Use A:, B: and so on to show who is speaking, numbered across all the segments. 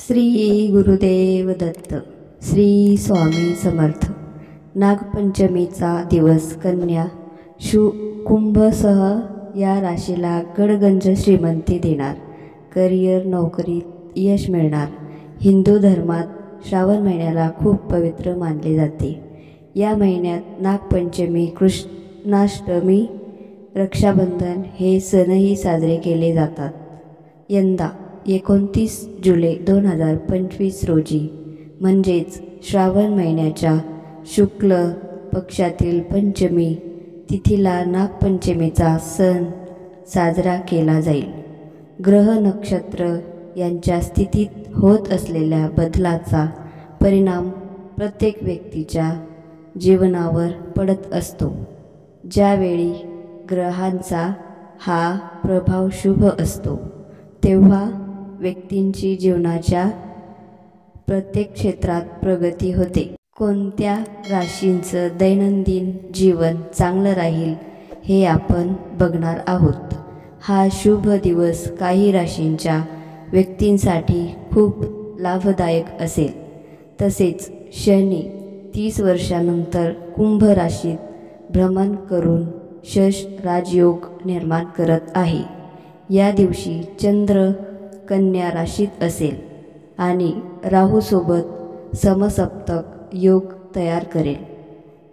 A: श्री गुरुदेव दत्त. श्री स्वामी समर्थ. नागपंचमीचा दिवस कन्या कुंभसह या राशीला गडगंज श्रीमंती देणार. करिअर, नोकरीत यश मिळणार. हिंदू धर्मात श्रावण महिन्याला खूप पवित्र मानले जाते. या महिन्यात नागपंचमी, कृष्णाष्टमी, रक्षाबंधन हे सणही साजरे केले जातात. यंदा 29 जुलै 2025 रोजी म्हणजेच श्रावण महिन्याच्या शुक्ल पक्षातील पंचमी तिथीला नागपंचमीचा सण साजरा केला जाईल. ग्रह नक्षत्र यांच्या स्थितीत होत असलेल्या बदलाचा परिणाम प्रत्येक व्यक्तीच्या जीवनावर पडत असतो. ज्यावेळी ग्रहांचा हा प्रभाव शुभ असतो तेव्हा व्यक्तींची जीवनाच्या प्रत्येक क्षेत्रात प्रगती होते. कोणत्या राशींचं दैनंदिन जीवन चांगलं राहील हे आपण बघणार आहोत. हा शुभ दिवस काही राशींच्या व्यक्तींसाठी खूप लाभदायक असेल. तसेच शनी 30 वर्षांनंतर कुंभ राशीत भ्रमण करून शश राजयोग निर्माण करत आहे. या दिवशी चंद्र कन्या राशीत असेल आणि राहूसोबत समसप्तक योग तयार करेल.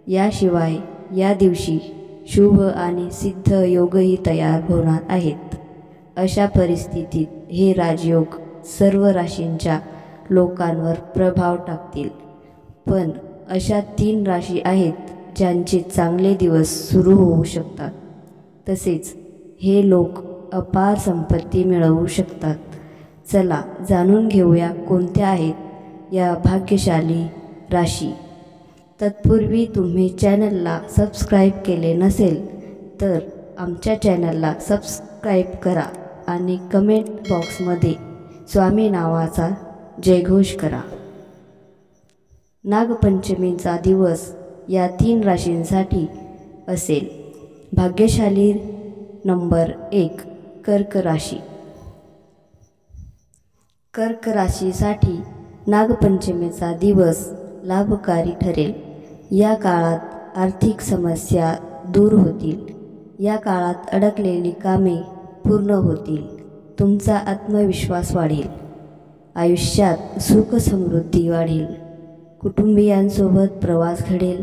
A: याशिवाय या दिवशी शुभ आणि सिद्ध योगही तयार होणार आहेत. अशा परिस्थितीत हे राजयोग सर्व राशींच्या लोकांवर प्रभाव टाकतील. पण अशा 3 राशी आहेत ज्यांचे चांगले दिवस सुरू होऊ शकतात. तसेच हे लोक अपार संपत्ती मिळवू शकतात. चला जाणून घेऊया कोणत्या आहेत या भाग्यशाली राशी. तत्पूर्वी तुम्ही चॅनलला सबस्क्राईब केले नसेल तर आमच्या चॅनलला सबस्क्राईब करा आणि कमेंट बॉक्समध्ये स्वामी नावाचा जयघोष करा. नागपंचमीचा दिवस या 3 राशींसाठी असेल. भाग्यशाली नंबर 1 कर्क राशी. कर्क राशीसाठी नागपंचमीचा दिवस लाभकारी ठरेल. या काळात आर्थिक समस्या दूर होतील. या काळात अडकलेली कामे पूर्ण होतील. तुमचा आत्मविश्वास वाढेल. आयुष्यात सुख समृद्धी वाढेल. कुटुंबियांसोबत प्रवास घडेल.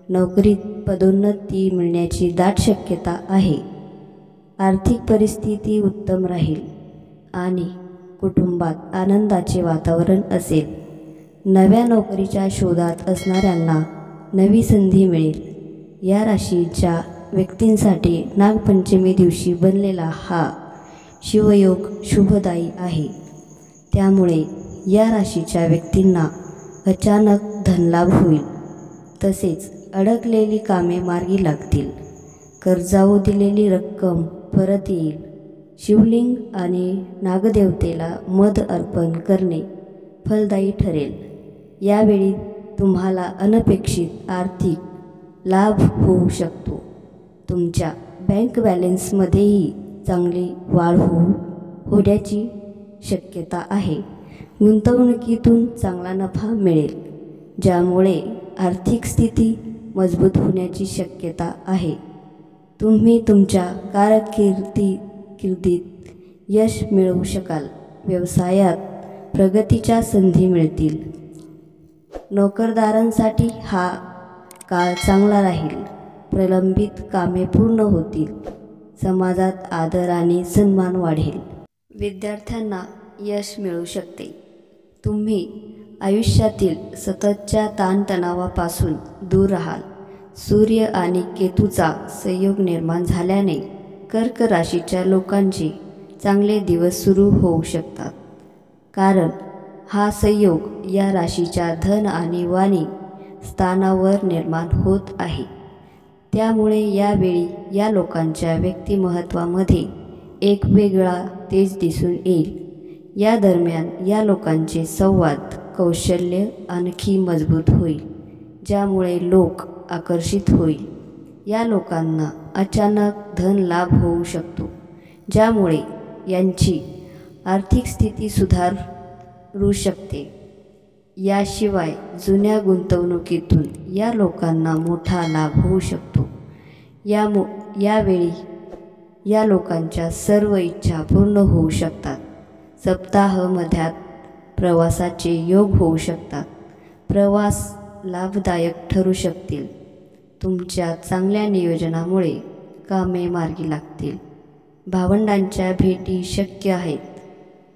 A: नोकरीत पदोन्नती मिळण्याची दाट शक्यता आहे. आर्थिक परिस्थिती उत्तम राहील आणि कुटुंबात आनंदाचे वातावरण असेल. नव्या नोकरीच्या शोधात असणाऱ्यांना नवी संधी मिळेल. या राशीच्या व्यक्तींसाठी नागपंचमी दिवशी बनलेला हा शिवयोग शुभदायी आहे. त्यामुळे या राशीच्या व्यक्तींना अचानक धनलाभ होईल. तसेच अडकलेली कामे मार्गी लागतील. कर्जाऊ दिलेली रक्कम परत येईल. शिवलिंग आणि नागदेवतेला मध अर्पण करणे फलदायी ठरेल. यावेळी तुम्हाला अनपेक्षित आर्थिक लाभ होऊ शकतो. तुमच्या बँक बॅलन्समध्येही चांगली वाढ होण्याची शक्यता आहे. गुंतवणुकीतून चांगला नफा मिळेल ज्यामुळे आर्थिक स्थिती मजबूत होण्याची शक्यता आहे. तुम्ही तुमच्या कारकिर्दीत यश मिळवू शकाल. व्यवसायात प्रगतीच्या संधी मिळतील. नोकरदारांसाठी हा काळ चांगला राहील. प्रलंबित कामे पूर्ण होतील. समाजात आदर आणि सन्मान वाढेल. विद्यार्थ्यांना यश मिळू शकते. तुम्ही आयुष्यातील सततच्या ताणतणावापासून दूर राहाल. सूर्य आणि केतूचा संयोग निर्माण झाल्याने कर्क राशीच्या लोकांचे चांगले दिवस सुरू होऊ शकतात. कारण हा संयोग या राशीच्या धन आणि वाणी स्थानावर निर्माण होत आहे. त्यामुळे यावेळी या लोकांच्या व्यक्तिमत्त्वामध्ये एक वेगळा तेज दिसून येईल. या दरम्यान या लोकांचे संवाद कौशल्य आणखी मजबूत होईल ज्यामुळे लोक आकर्षित होईल. या लोकांना अचानक धन लाभ होऊ शकतो ज्यामुळे यांची आर्थिक स्थिती रू शकते. याशिवाय जुन्या गुंतवणुकीतून या लोकांना मोठा लाभ होऊ शकतो. यावेळी या लोकांच्या सर्व इच्छा पूर्ण होऊ शकतात. सप्ताहामध्यात प्रवासाचे योग होऊ शकतात. प्रवास लाभदायक ठरू शकतील. तुमच्या चांगल्या नियोजनामुळे कामे मार्गी लागतील. भावंडांच्या भेटी शक्य आहेत.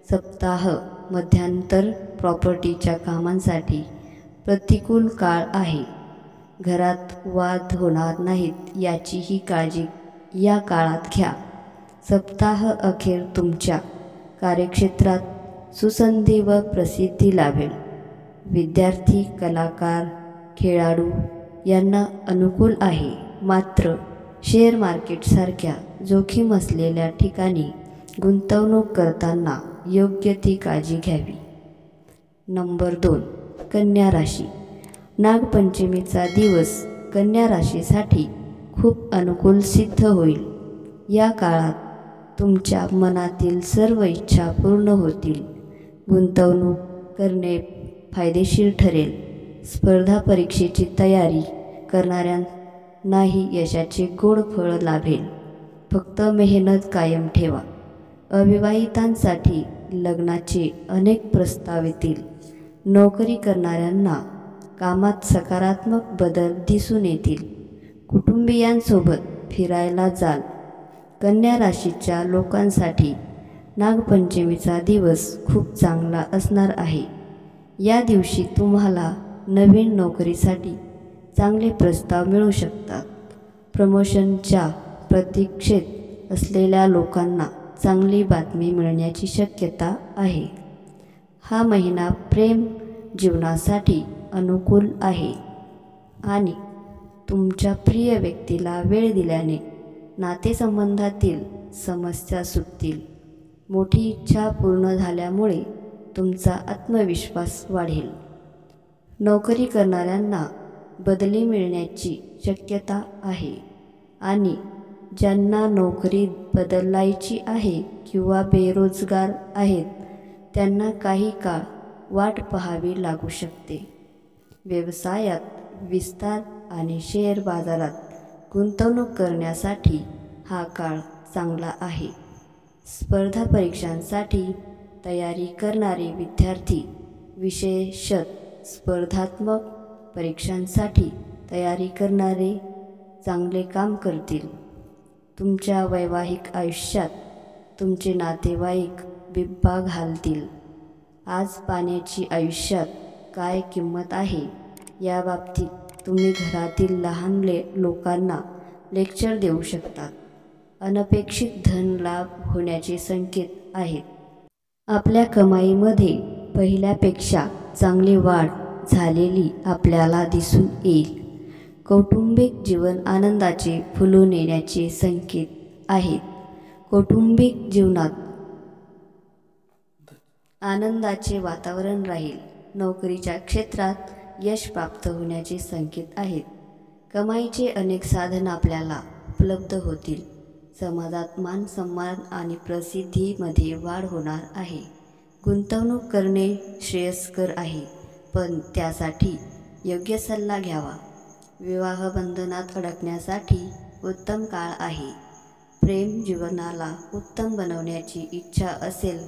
A: सप्ताह मध्यांतर प्रॉपर्टीच्या कामांसाठी प्रतिकूल काळ आहे. घरात वाद होणार नाहीत याचीही काळजी या काळात घ्या. सप्ताह अखेर तुमच्या कार्यक्षेत्रात सुसंधी व प्रसिद्धी लाभेल. विद्यार्थी, कलाकार, खेळाडू यांना अनुकूल आहे. मात्र शेअर मार्केटसारख्या जोखीम असलेल्या ठिकाणी गुंतवणूक करताना योग्य ती काळजी घ्यावी. नंबर 2. कन्या राशी. नागपंचमीचा दिवस कन्या राशीसाठी खूप अनुकूल सिद्ध होईल. या काळात तुमच्या मनातील सर्व इच्छा पूर्ण होतील. गुंतवणूक करणे फायदेशीर ठरेल. स्पर्धा परीक्षेची तयारी करणाऱ्यांनाही यशाचे गोड फळ लाभेल. फक्त मेहनत कायम ठेवा. अविवाहितांसाठी लग्नाचे अनेक प्रस्ताव येतील. नोकरी करणाऱ्यांना कामात सकारात्मक बदल दिसून येतील. कुटुंबियांसोबत फिरायला जाल. कन्या राशीच्या लोकांसाठी नागपंचमीचा दिवस खूप चांगला असणार आहे. या दिवशी तुम्हाला नवीन नोकरीसाठी चांगले प्रस्ताव मिळू शकतात. प्रमोशनच्या प्रतीक्षेत असलेल्या लोकांना चांगली बातमी मिळण्याची शक्यता आहे. हा महिना प्रेम जीवनासाठी अनुकूल आहे आणि तुमच्या प्रिय व्यक्तीला वेळ दिल्याने नातेसंबंधातील समस्या सुटतील. मोठी इच्छा पूर्ण झाल्यामुळे तुमचा आत्मविश्वास वाढेल. नोकरी करणाऱ्यांना बदली मिळण्याची शक्यता आहे आणि ज्यांना नोकरी बदलायची आहे किंवा बेरोजगार आहेत त्यांना काही काळ वाट पाहावी लागू शकते. व्यवसायात विस्तार आणि शेअर बाजारात गुंतवणूक करण्यासाठी हा काळ चांगला आहे. स्पर्धा परीक्षांसाठी तयारी करणारे विद्यार्थी, विशेषतः स्पर्धात्मक परीक्षांसाठी तयारी करणारे चांगले काम करतील. तुमच्या वैवाहिक आयुष्यात तुमचे नातेवाईक बिब्बा घालतील. आज पाण्याची आयुष्यात काय किंमत आहे याबाबतीत तुम्ही घरातील लहान लोकांना लेक्चर देऊ शकता. अनपेक्षित धन लाभ होण्याचे संकेत आहेत. आपल्या कमाईमध्ये पहिल्यापेक्षा चांगली वाढ झालेली आपल्याला दिसून येईल. कौटुंबिक जीवन आनंदाचे फुलून येण्याचे संकेत आहेत. कौटुंबिक जीवनात आनंदाचे वातावरण राहील. नोकरीच्या क्षेत्रात यश प्राप्त होण्याचे संकेत आहेत. कमाईचे अनेक साधन आपल्याला उपलब्ध होतील. समाजात मान सन्मान आणि प्रसिद्धीमध्ये वाढ होणार आहे. गुंतवणूक करणे श्रेयस्कर आहे, पण त्यासाठी योग्य सल्ला घ्यावा. विवाह बंधनात अडकण्यासाठी उत्तम काळ आहे. प्रेम जीवनाला उत्तम बनवण्याची इच्छा असेल,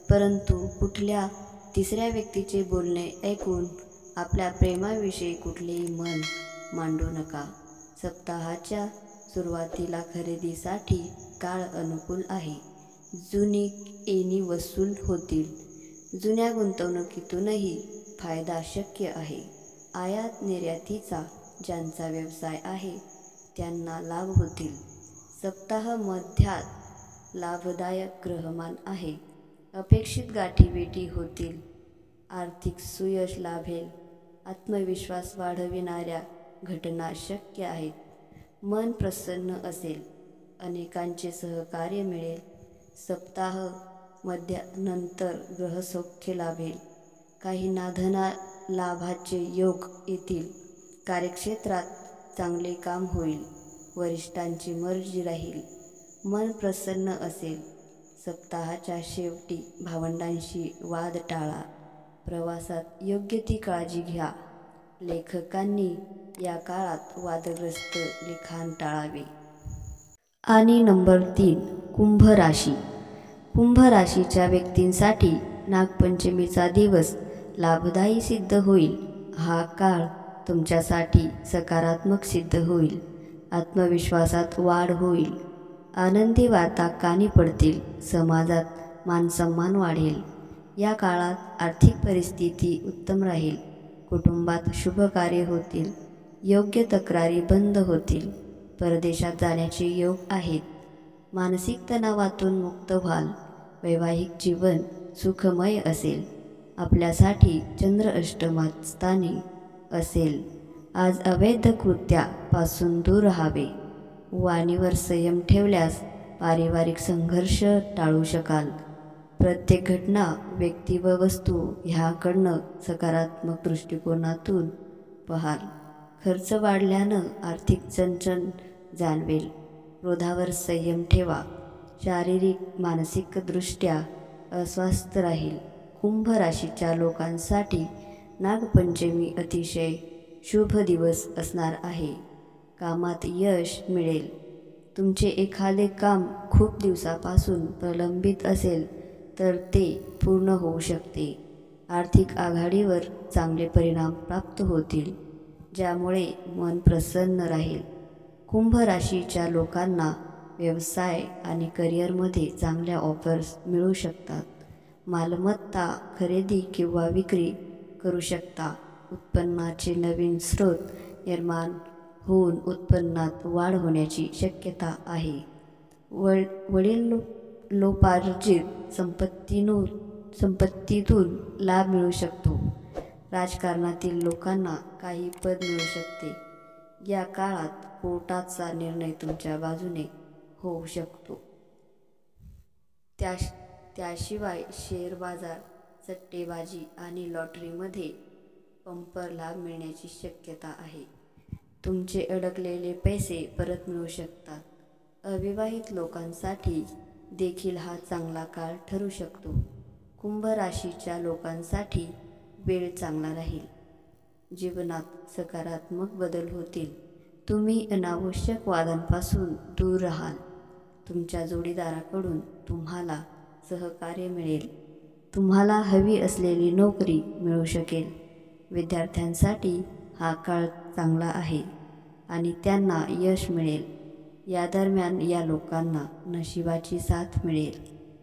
A: परंतु कुठल्या तिसऱ्या व्यक्तीचे बोलणे ऐकून आपल्या प्रेमाविषयी कुठलेही मन मांडू नका. सप्ताहाच्या सुरुवातीला खरेदीसाठी काळ अनुकूल आहे. जुनी येणी वसूल होतील. जुन्या गुंतवणुकीतूनही फायदा शक्य आहे. आयात निर्यातीचा ज्यांचा व्यवसाय आहे त्यांना लाभ होतील. सप्ताह मध्यात लाभदायक ग्रहमान आहे. अपेक्षित गाठीभेटी होतील. आर्थिक सुयश लाभेल. आत्मविश्वास वाढविणाऱ्या घटना शक्य आहेत. मन प्रसन्न असेल. अनेकांचे सहकार्य मिळेल. सप्ताह मध्यानंतर ग्रहसौख्य लाभेल. काहींना धना लाभाचे योग येतील. कार्यक्षेत्रात चांगले काम होईल. वरिष्ठांची मर्जी राहील. मन प्रसन्न असेल. सप्ताहाच्या शेवटी भावंडांशी वाद टाळा. प्रवासात योग्य ती काळजी घ्या. लेखकांनी या काळात वादग्रस्त लिखाण टाळावे. आणि नंबर 3, कुंभ राशी. कुंभ राशीच्या व्यक्तींसाठी नागपंचमीचा दिवस लाभदायी सिद्ध होईल. हा काळ तुमच्यासाठी सकारात्मक सिद्ध होईल. आत्मविश्वासात वाढ होईल. आनंदी वार्ता कानी पडतील. समाजात मानसन्मान वाढेल. या काळात आर्थिक परिस्थिती उत्तम राहील. कुटुंबात शुभ कार्य होतील. योग्य तक्रारी बंद होतील. परदेशात जाण्याचे योग आहेत. मानसिक तणावातून मुक्त व्हाल. वैवाहिक जीवन सुखमय असेल. आपल्यासाठी चंद्र अष्टमात स्थानी असेल. आज अवैध कृत्यापासून दूर राहावे. वाणीवर संयम ठेवल्यास पारिवारिक संघर्ष टाळू शकाल. प्रत्येक घटना, व्यक्ती व वस्तू ह्याकडनं सकारात्मक दृष्टिकोनातून पहाल. खर्च वाढल्यानं आर्थिक चणचण जाणवेल. क्रोधावर संयम ठेवा. शारीरिक मानसिकदृष्ट्या अस्वस्थ राहील. कुंभ राशीच्या लोकांसाठी नागपंचमी अतिशय शुभ दिवस असणार आहे. कामात यश मिळेल. तुमचे एखादे काम खूप दिवसापासून प्रलंबित असेल तर ते पूर्ण होऊ शकते. आर्थिक आघाडीवर चांगले परिणाम प्राप्त होतील, ज्यामुळे मन प्रसन्न राहील. कुंभ राशीच्या लोकांना व्यवसाय आणि करिअरमध्ये चांगल्या ऑफर्स मिळू शकतात. मालमत्ता खरेदी किंवा विक्री करू शकता. उत्पन्नाचे नवीन स्रोत निर्माण होऊन उत्पन्नात वाढ होण्याची शक्यता आहे. वडिलोपार्जित संपत्तीतून लाभ मिळू शकतो. राजकारणातील लोकांना काही पद मिळू शकते. या काळात कोर्टाचा निर्णय तुमच्या बाजूने होऊ शकतो. त्याशिवाय शेअर बाजार, सट्टेबाजी आणि लॉटरीमध्ये बंपर लाभ मिळण्याची शक्यता आहे. तुमचे अडकलेले पैसे परत मिळू शकतात. अविवाहित लोकांसाठी देखील हा चांगला काळ ठरू शकतो. कुंभ राशीच्या लोकांसाठी वेळ चांगला राहील. जीवनात सकारात्मक बदल होतील. तुम्ही अनावश्यक वादांपासून दूर राहाल. तुमच्या जोडीदाराकडून तुम्हाला सहकार्य मिळेल. तुम्हाला हवी असलेली नोकरी मिळू शकेल. विद्यार्थ्यांसाठी हा काळ चांगला आहे आणि त्यांना यश मिळेल. या दरम्यान या लोकांना नशिबाची साथ मिळेल.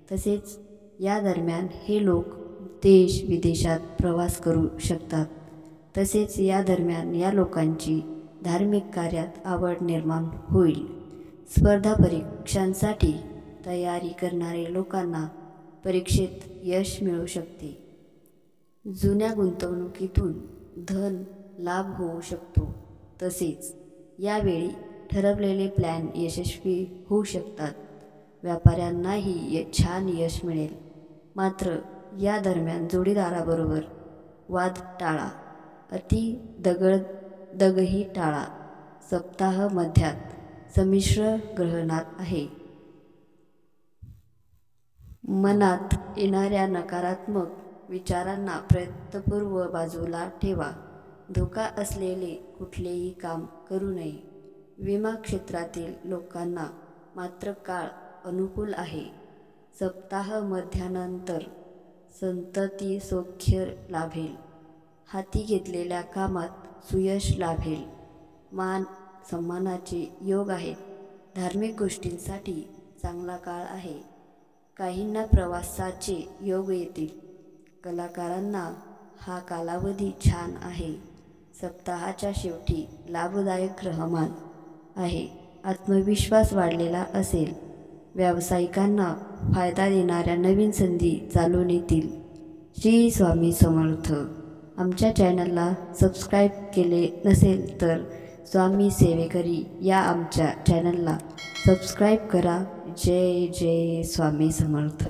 A: तसेच या दरम्यान हे लोक देश विदेशात प्रवास करू शकतात. तसेच या दरम्यान या लोकांची धार्मिक कार्यात आवड निर्माण होईल. स्पर्धा परीक्षांसाठी तयारी करणारे लोकांना परीक्षेत यश मिळू शकते. जुन्या गुंतवणुकीतून धन लाभ होऊ शकतो. तसेच यावेळी ठरवलेले प्लॅन यशस्वी होऊ शकतात. व्यापाऱ्यांनाही छान यश मिळेल. मात्र या दरम्यान जोडीदाराबरोबर वाद टाळा. दगही टाळा. सप्ताह मध्यात संमिश्र ग्रहणात आहे. मनात येणाऱ्या नकारात्मक विचारांना प्रयत्नपूर्वक बाजूला ठेवा. धोका असलेले कुठलेही काम करू नये. विमा क्षेत्रातील लोकांना मात्र काळ अनुकूल आहे. सप्ताह मध्यानंतर संतती सौख्य लाभेल. हाती घेतलेल्या कामात सुयश लाभेल. मान सन्मानाचे योग आहेत. धार्मिक गोष्टींसाठी चांगला काळ आहे. काहींना प्रवासाचे योग येतील. कलाकारांना हा कालावधी छान आहे. सप्ताहाच्या शेवटी लाभदायक रहमान आहे. आत्मविश्वास वाढलेला असेल. व्यावसायिकांना फायदा देणाऱ्या नवीन संधी चालून येतील. श्री स्वामी समर्थ. आमच्या चॅनलला सबस्क्राईब केले नसेल तर स्वामी सेवेकरी या आमच्या चॅनलला सबस्क्राईब करा. जय जय स्वामी समर्थ.